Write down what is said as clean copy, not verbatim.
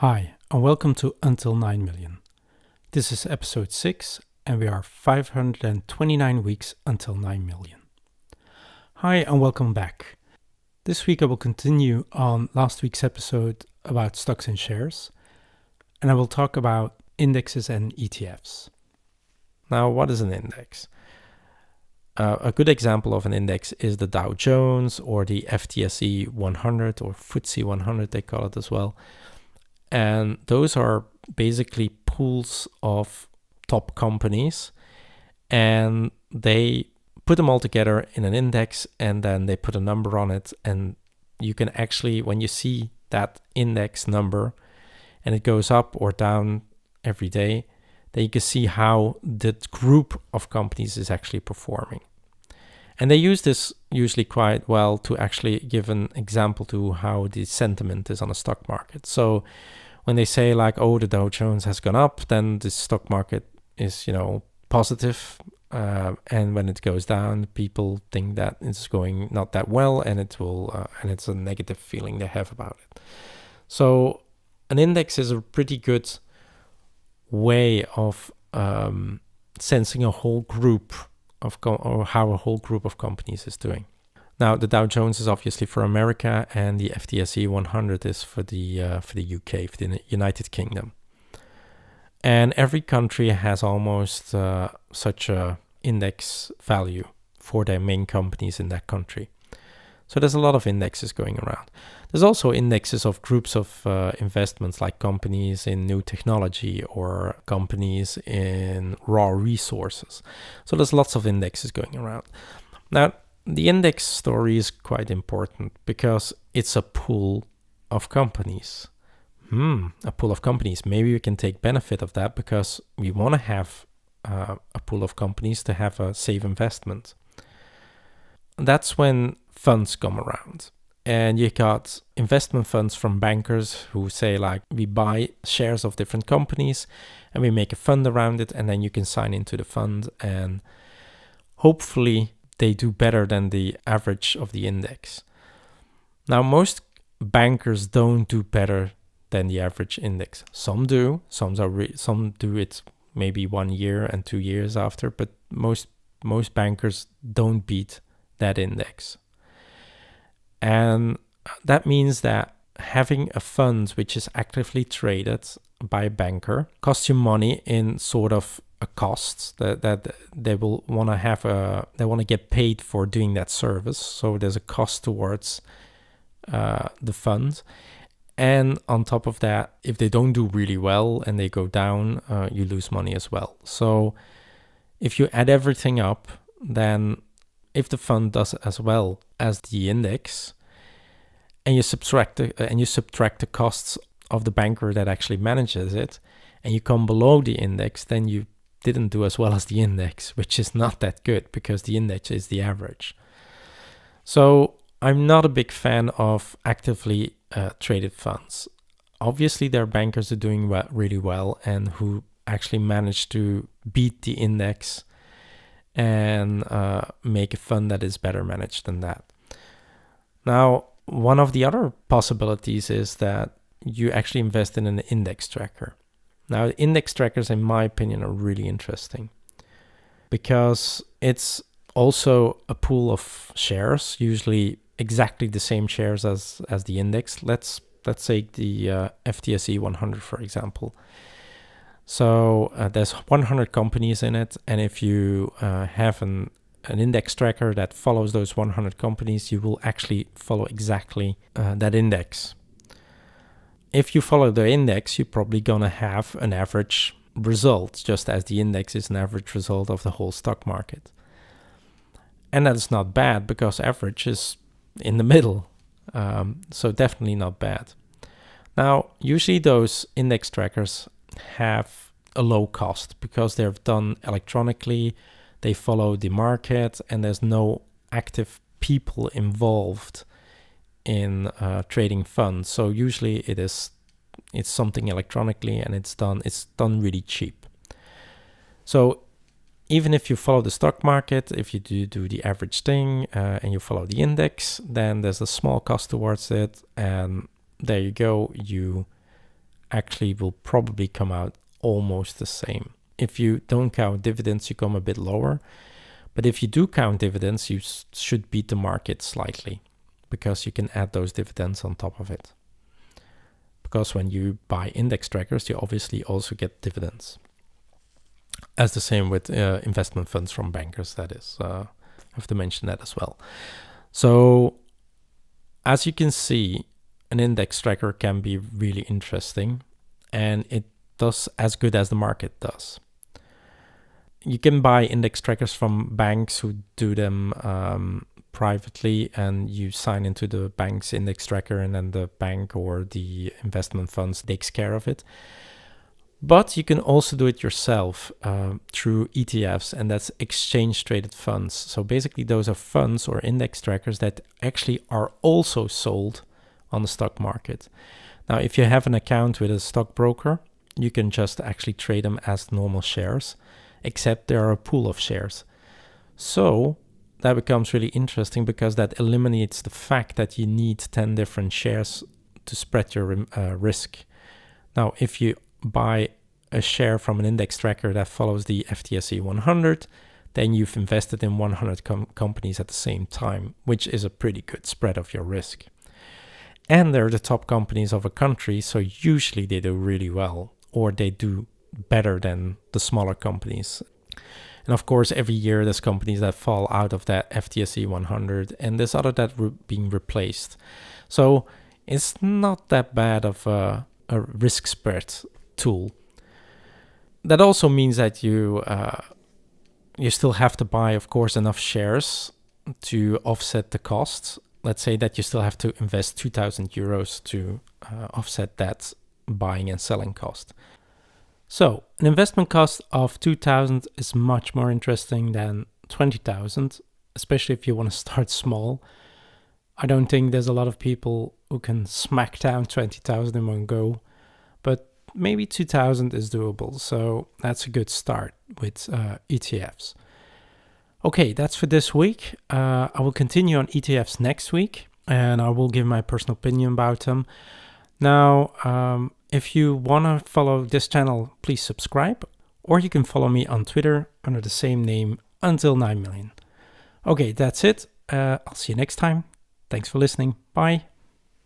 Hi, and welcome to Until 9 Million. This is episode 6, and we are 529 weeks until 9 million. Hi, and welcome back. This week I will continue on last week's episode about stocks and shares, and I will talk about indexes and ETFs. Now, what is an index? A good example of an index is the Dow Jones or the FTSE 100 or FTSE 100, they call it as well. And those are basically pools of top companies, and they put them all together in an index, and then they put a number on it. And you can actually, when you see that index number and it goes up or down every day, then you can see how the group of companies is actually performing. And they use this usually quite well to actually give an example to how the sentiment is on the stock market. So when they say like, oh, the Dow Jones has gone up, then the stock market is, positive. And when it goes down, people think that it's going not that well, and it will, and it's a negative feeling they have about it. So an index is a pretty good way of sensing a whole group of or how a whole group of companies is doing. Now, the Dow Jones is obviously for America, and the FTSE 100 is for the UK, for the United Kingdom. And every country has almost such a index value for their main companies in that country. So there's a lot of indexes going around. There's also indexes of groups of investments, like companies in new technology or companies in raw resources. So there's lots of indexes going around. Now, the index story is quite important because it's a pool of companies. A pool of companies. Maybe we can take benefit of that because we want to have a pool of companies to have a safe investment. That's when funds come around. And you got investment funds from bankers who say like, we buy shares of different companies and we make a fund around it, and then you can sign into the fund, and hopefully they do better than the average of the index. Now, most bankers don't do better than the average index. Some do. Some do it maybe 1 year and 2 years after, but most bankers don't beat that index. And that means that having a fund which is actively traded by a banker costs you money in sort of a cost that they will want to have they want to get paid for doing that service. So there's a cost towards the fund. And on top of that, if they don't do really well and they go down, you lose money as well. So if you add everything up, then if the fund does as well as the index, and you subtract the costs of the banker that actually manages it, and you come below the index, then you didn't do as well as the index, which is not that good because the index is the average. So I'm not a big fan of actively traded funds. Obviously, there are bankers who are doing really well and who actually manage to beat the index and make a fund that is better managed than that. Now, one of the other possibilities is that you actually invest in an index tracker. Now, index trackers, in my opinion, are really interesting because it's also a pool of shares, usually exactly the same shares as the index. Let's say the FTSE 100, for example. So there's 100 companies in it, and if you have an index tracker that follows those 100 companies, you will actually follow exactly that index. If you follow the index, you're probably going to have an average result, just as the index is an average result of the whole stock market. And that's not bad because average is in the middle. So definitely not bad. Now, usually those index trackers have a low cost because they're done electronically. They follow the market, and there's no active people involved in trading funds. So usually it's something electronically, and it's done really cheap. So even if you follow the stock market, if you do the average thing and you follow the index, then there's a small cost towards it, and there you go. You actually will probably come out almost the same. If you don't count dividends, you come a bit lower. But if you do count dividends, you should beat the market slightly, because you can add those dividends on top of it. Because when you buy index trackers, you obviously also get dividends. As the same with investment funds from bankers, that is. I have to mention that as well. So as you can see, an index tracker can be really interesting, and it does as good as the market does. You can buy index trackers from banks who do them privately, and you sign into the bank's index tracker, and then the bank or the investment funds takes care of it. But you can also do it yourself through ETFs, and that's exchange traded funds. So basically those are funds or index trackers that actually are also sold on the stock market. Now, if you have an account with a stockbroker, you can just actually trade them as normal shares, except there are a pool of shares. So that becomes really interesting, because that eliminates the fact that you need 10 different shares to spread your risk. Now, if you buy a share from an index tracker that follows the FTSE 100, then you've invested in 100 companies at the same time, which is a pretty good spread of your risk. And they're the top companies of a country, so usually they do really well, or they do better than the smaller companies. And of course, every year there's companies that fall out of that FTSE 100, and there's other that are being replaced. So it's not that bad of a risk spread tool. That also means that you still have to buy, of course, enough shares to offset the costs. Let's say that you still have to invest 2,000 euros to offset that buying and selling cost. So an investment cost of 2,000 is much more interesting than 20,000, especially if you want to start small. I don't think there's a lot of people who can smack down 20,000 in one go, but maybe 2,000 is doable. So that's a good start with ETFs. Okay, that's for this week. I will continue on ETFs next week, and I will give my personal opinion about them. Now, if you want to follow this channel, please subscribe, or you can follow me on Twitter under the same name, Until 9 Million. Okay, that's it. I'll see you next time. Thanks for listening. Bye.